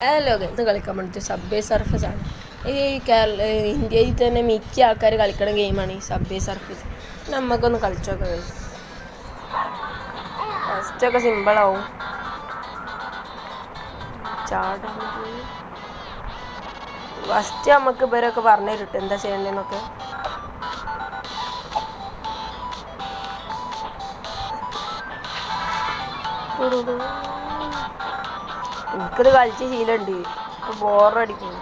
Hello ഇത് കളിക്കാൻ വേണ്ടിയിട്ട് സബ്വേ സർഫസ് ആണ്. ഈ ഇന്ത്യയിൽ തന്നെ മിക്ക ആൾക്കാർ കളിക്കുന്ന ഗെയിമാണ് ഈ സബ്വേ സർഫസ്. നമുക്കൊന്ന് കളിച്ചോക്കാം. ഫസ്റ്റൊക്കെ സിമ്പിളാവും. ഫസ്റ്റ് നമുക്ക് ഇവരൊക്കെ പറഞ്ഞു തരും എന്താ ചെയ്യേണ്ടതെന്നൊക്കെ. എനിക്കിത് കളിച്ച് ശീലമുണ്ട്, ബോറടിക്കുന്നു.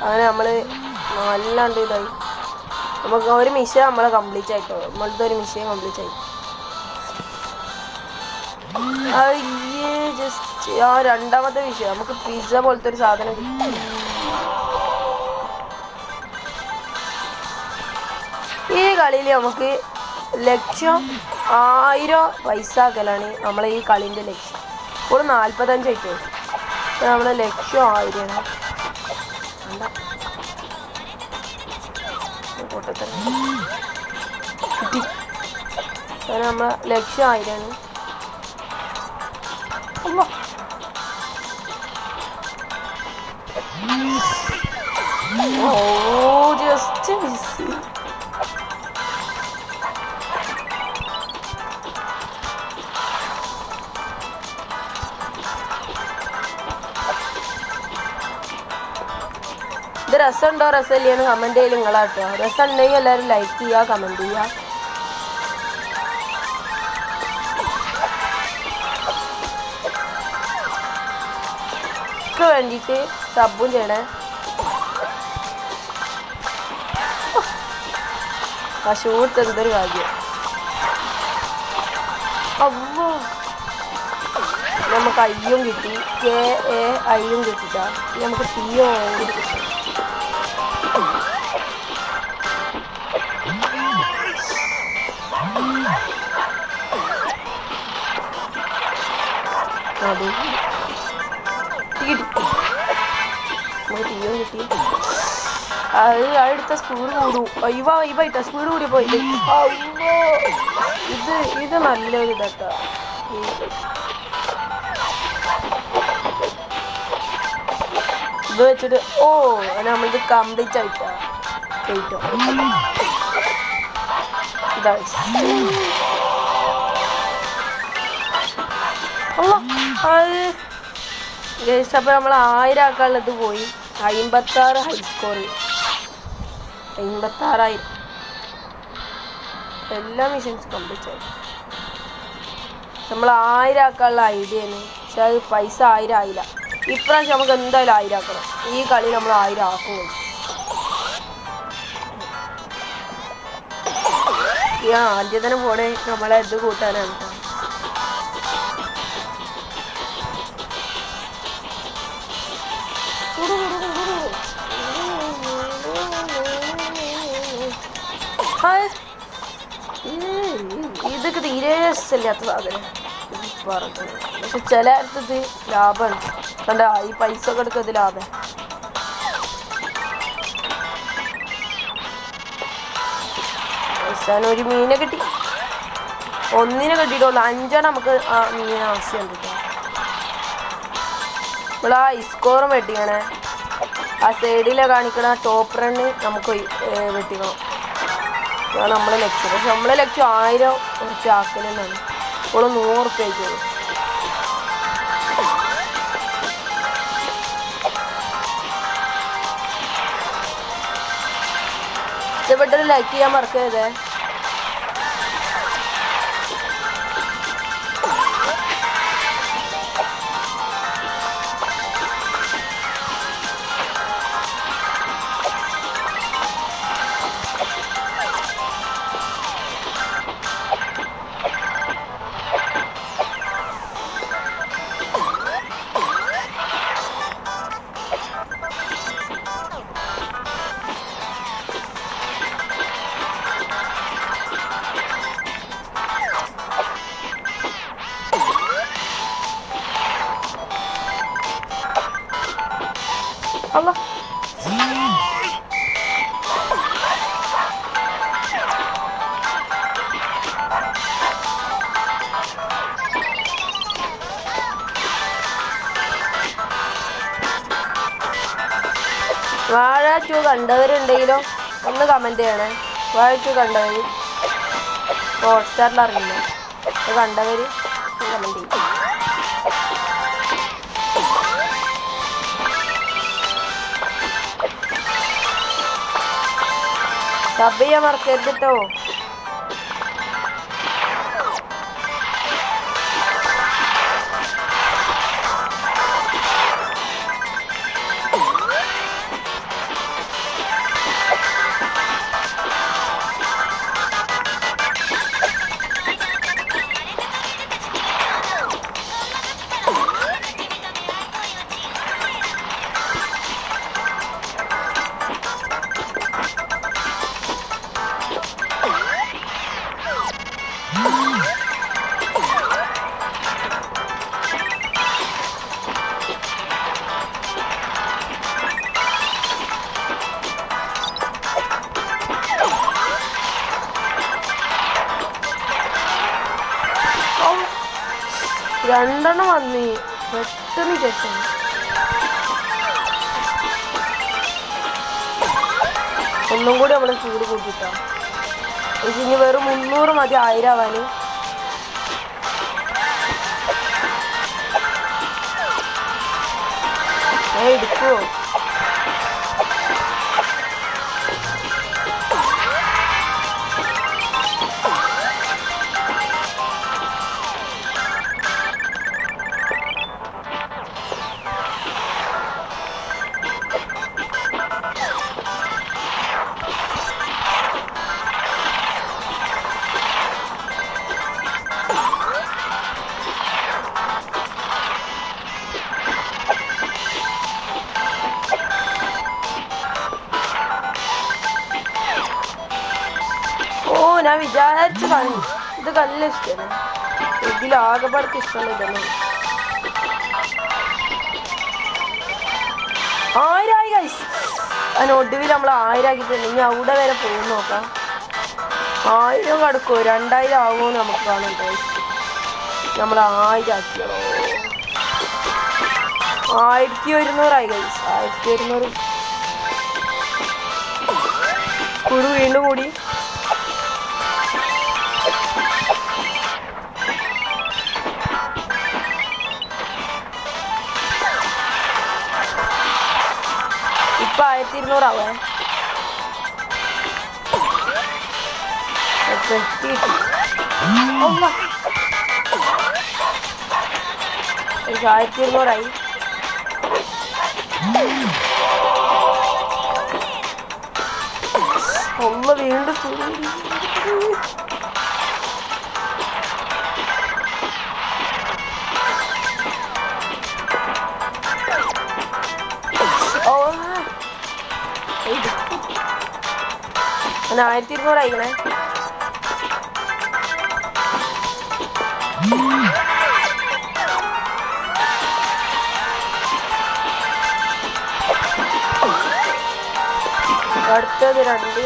അങ്ങനെ നമ്മൾ നല്ലാണ്ട് ഇതായി. നമുക്ക് ഒരു മിഷൻ നമ്മളെ കംപ്ലീറ്റ് ആയിട്ടോ, നമ്മളത്തെ ഒരു മിഷൻ കംപ്ലീറ്റ് ആയി. ജസ്റ്റ് ആ രണ്ടാമത്തെ വിഷയം നമുക്ക് പിസ്സ പോലത്തെ ഒരു സാധനം കിട്ടും. ഈ കളിയിൽ നമുക്ക് ലക്ഷ്യം 1000 പൈസ ആക്കലാണ് നമ്മളെ ഈ കളീൻ്റെ ലക്ഷ്യം. ഇപ്പോൾ 45 ആയിട്ടോ. അപ്പോൾ നമ്മളെ ലക്ഷ്യം 1000 ആണ്. കിട്ടി. അങ്ങനെ നമ്മളെ ലക്ഷ്യം 1000 ആണ്. ഓ ജസ്റ്റ് മിസ്. ഇത് രസമുണ്ടോ രസമില്ലെന്ന് കമൻറ്റ് ചെയ്യൽ നിങ്ങളാട്ടോ. രസം ഉണ്ടെങ്കിൽ എല്ലാവരും ലൈക്ക് ചെയ്യുക, കമൻറ്റ് ചെയ്യുക. ക്ക് വേണ്ടിയിട്ട് സബും ചെയ്യണേ. ആ ഷൂട്ട് എന്തൊരു കാര്യം. അவ்வளோ നമുക്ക് അയ്യും കിട്ടി, KAIയും കിട്ടിട്ടാ. നമുക്ക് TO കിട്ടി. അത് കിട്ടി. അത് അടുത്ത സ്പീഡ് കൂടും. വൈബായിട്ടാ സ്പീഡ് കൂടി പോയി. ഇത് നല്ലൊരു ഇതാട്ടാ. ഇത് വെച്ചിട്ട് നമ്മളിത് കംപ്ലീറ്റ് ആയിട്ടാ കേട്ടോ. ഇതാ അപ്പോൾ നമ്മൾ 1000 ആക്കാനുള്ളത് പോയി. 56 ഹൈ സ്കോർ, 56,000. എല്ലാ മിഷൻസ് കംപ്ലീറ്റ് ആയി. നമ്മൾ 1000 ആക്കാനുള്ള ഐഡിയയാണ്, പക്ഷെ അത് പൈസ 1000 ആയില്ല. ഇപ്രാവശ്യം നമുക്ക് എന്തായാലും 1000 ആക്കണം. ഈ കളി നമ്മൾ 1000 ആക്കും. ആദ്യം തന്നെ പോണേ നമ്മളെ ഇത് കൂട്ടാനാണ്. ഇതൊക്കെ തീരെ ഇഷ്ടമില്ലാത്ത സാധനം പറഞ്ഞു. പക്ഷെ ചില അടുത്തത് ലാഭമാണ്. കണ്ട ഈ പൈസ ഒക്കെ എടുക്കുന്നത് ലാഭം. ഒരു മീനെ കിട്ടി. ഒന്നിനെ കിട്ടിയിട്ടുള്ളൂ. 5 നമുക്ക് ആ മീൻ ആവശ്യമുണ്ട് കേട്ടോ. നമ്മൾ ആ സ്കോറും വെട്ടിക്കണേ. ആ സൈഡിലെ കാണിക്കണ ടോപ്പ് റണ്ണ് നമുക്ക് വെട്ടിക്കണം. അതാണ് നമ്മളെ ലക്ഷ്യം. പക്ഷെ നമ്മളെ ലക്ഷ്യം 1000 ഉറുപ്പ്യ ആക്കലെന്നാണ്. ഇപ്പോൾ 100 ഉറുപ്പ്യ ആയിക്കോളൂ. ഇഷ്ടപ്പെട്ടത് ലൈക്ക് ചെയ്യാൻ മറക്കരുതേ. Allah. വാഴ 2 കണ്ടവരുണ്ടെങ്കിലും ഒന്ന് കമൻറ്റ് ചെയ്യണേ. വാഴ 2 കണ്ടവർ ഹോട്ട്സ്റ്റാറിൽ അറിയില്ല, കണ്ടവർ കമൻറ്റ് ചെയ്യും. സബ് ചെയ്യാൻ മറക്കരുത് കേട്ടോ. രണ്ടെണ്ണം വന്നി പെട്ടെന്ന് ചേച്ചി. ഒന്നും കൂടി നമ്മൾ ചൂട് കൂട്ടിട്ടാ. ഇനി വെറും 300 മതി 1000 ആവാൻ. എടുക്കുവോ? ഞാൻ വിചാരിച്ചു കാണും ഇത് നല്ല ഇഷ്ടമാണ്. ഇതിലാകെപ്പാടക്ക് ഇഷ്ടമുള്ള ഇതന്നെ. 1000 ആയി ഗൈസ്. അതിനൊടുവിൽ നമ്മൾ 1000 ആക്കിയിട്ടുണ്ട്. ഇനി അവിടെ വരെ പോകും നോക്കാം. 1000 കടക്കുമോ 2000 ആകുമോ നമുക്ക് കാണാം ഗൈസ്. നമ്മൾ 1000 ആക്കിയോ. 1100 ആയി ഗൈസ്. 1100 സ്പീഡ് വീണ്ടും കൂടി. ഇപ്പൊ 1200 ആവേ. 1200 ആയി. വീണ്ടും ഒന്ന് 1200 ആയിക്കണേ. അടുത്തത് 2.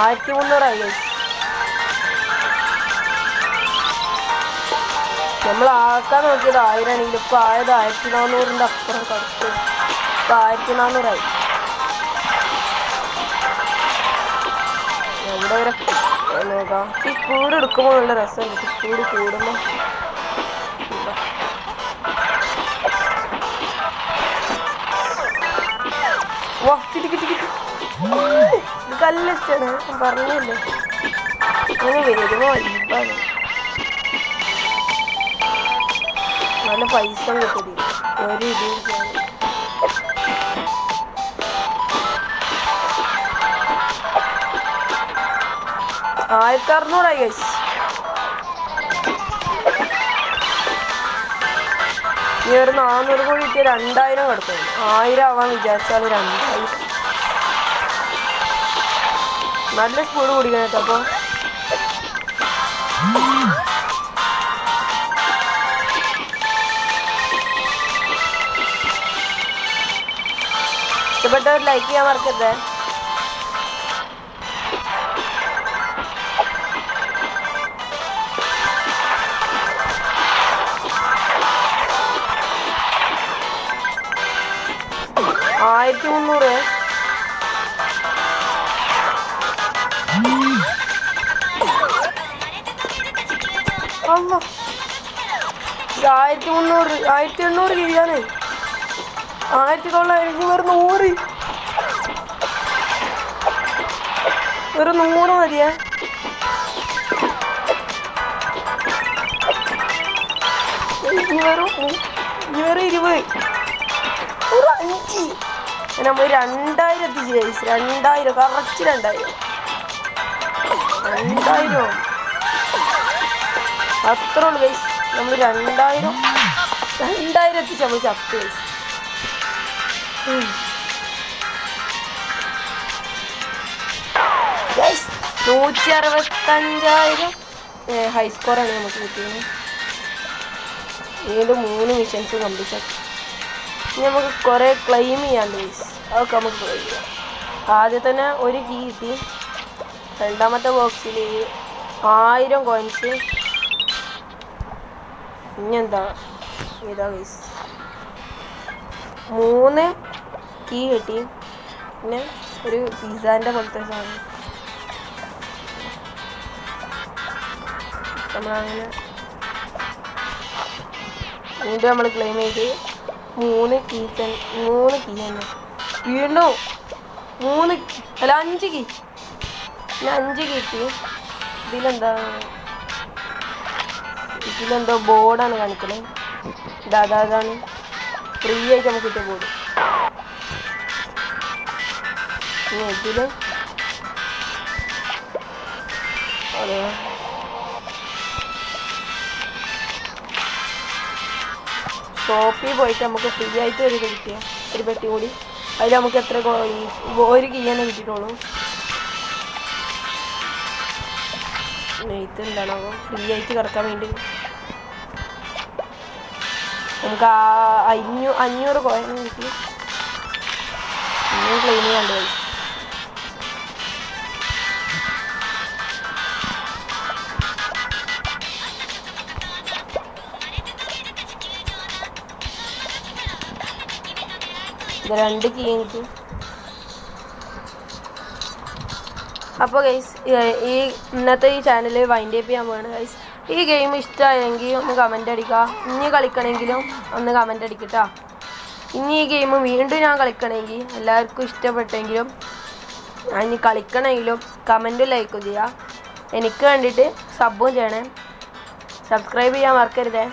ആയിരത്തി 300 ആയി. നമ്മൾ ആക്കാൻ നോക്കിയത് 1000 ആണെങ്കിൽ ഇപ്പൊ ആയത് 1400 അപ്പുറം കടത്ത്. ഇപ്പൊ 1400 ആയി. എവിടെ വരെ നോക്കാം. ഈ സ്പീഡ് എടുക്കുമ്പോൾ നല്ല രസമുണ്ട്. സ്പീഡ് കൂടുമ്പോൾ കിട്ടി കിട്ടി കിട്ടി. ഇത് നല്ല ഇഷ്ടമാണ്. പറഞ്ഞല്ലേ അങ്ങനെ വരുമോ ഇതാണ്. നല്ല പൈസ കിട്ടി ഒരു ഇതിരിക്കാണ്. 1600 ആയി ഗൈസ്. ഈ ഒരു 400 കൂടി കിട്ടിയ 2000 കിടക്കും. 1000 ആവാൻ വിചാരിച്ചാൽ 2000. നല്ല സ്പീഡ് കുടിക്കണം കേട്ടോ. അപ്പോൾ ഇഷ്ടപ്പെട്ടവർ ലൈക്ക് ചെയ്യാൻ മറക്കരുത്. 1300. അല്ല 1300 1800 കഴിയാനേ. 1900 വെറും 100. വെറും 100 മതിയേ. ഇനി വെറും 20. ഒരു 5. നമ്മൾ 2000 എത്തിച്ച് കഴിച്ചു. 2000 കറക്റ്റ് 2000 അത്രേ ഉള്ളു കഴിച്ചു. നമ്മൾ 2000 എത്തിച്ച് നമ്മൾ ചത്ത് കഴിച്ചു. 165,000 ഹൈസ്കോറാണ് നമുക്ക് കിട്ടിയത്. വീണ്ടും 3 മിഷൻസ് കംപ്ലീറ്റ് ആക്കി. ഇനി നമുക്ക് കുറേ ക്ലെയിം ചെയ്യാണ്ട് ഗൈസ്. അതൊക്കെ നമുക്ക് ക്ലെയിം ചെയ്യാം. ആദ്യം തന്നെ ഒരു കീ കിട്ടി. രണ്ടാമത്തെ ബോക്സിൽ 1000 കോയിൻസ്. ഇനി എന്താ ഇതാ ഗൈസ് 3 കീ കിട്ടി. പിന്നെ ഒരു പിസ്സാൻ്റെ പോലത്തെ സാധനം. നമ്മളങ്ങനെ വീണ്ടും നമ്മൾ ക്ലെയിം ചെയ്ത് 3 കീ തന്നെ. വീണ്ടും 5 കീ. പിന്നെ 5 കിട്ടി. ഇതിലെന്തോ ബോർഡാണ് കാണിക്കുന്നത്. അതാണ് ഫ്രീ ആയിട്ട് നമുക്ക് കിട്ടിയ ബോർഡ്. പിന്നെ ഇതില് അതെ ഷോപ്പിൽ പോയിട്ട് നമുക്ക് ഫ്രീ ആയിട്ട് ഒരു കിട്ടിയ ഒരു പെട്ടി കൂടി. അതിൽ നമുക്ക് എത്ര ഒരു കീ തന്നെ കിട്ടിയിട്ടുള്ളൂ. നെയ്ത്ത് എന്താണോ ഫ്രീ ആയിട്ട് കിടക്കാൻ വേണ്ടി നമുക്ക് 500 കോയിൻ കിട്ടി. ഇനിയും ക്ലെയിം ചെയ്യാണ്ട് പോയി. ഇത് 2 കീ എനിക്ക്. അപ്പോൾ ഗൈസ് ഈ ഇന്നത്തെ ഈ ചാനൽ വൈൻഡ് അപ്പ് ചെയ്യാൻ പോവാണ് ഗൈസ്. ഈ ഗെയിം ഇഷ്ടമായെങ്കിൽ ഒന്ന് കമൻ്റ് അടിക്കുക. ഇനി കളിക്കണമെങ്കിലും ഒന്ന് കമൻ്റ് അടിക്കട്ടോ. ഇനി ഈ ഗെയിം വീണ്ടും ഞാൻ കളിക്കണമെങ്കിൽ എല്ലാവർക്കും ഇഷ്ടപ്പെട്ടെങ്കിലും ഇനി കളിക്കണമെങ്കിലും കമൻറ്റും ലൈക്കും ചെയ്യുക. എനിക്ക് വേണ്ടിയിട്ട് സബ്ബും ചെയ്യണേ. സബ്സ്ക്രൈബ് ചെയ്യാൻ മറക്കരുതേ.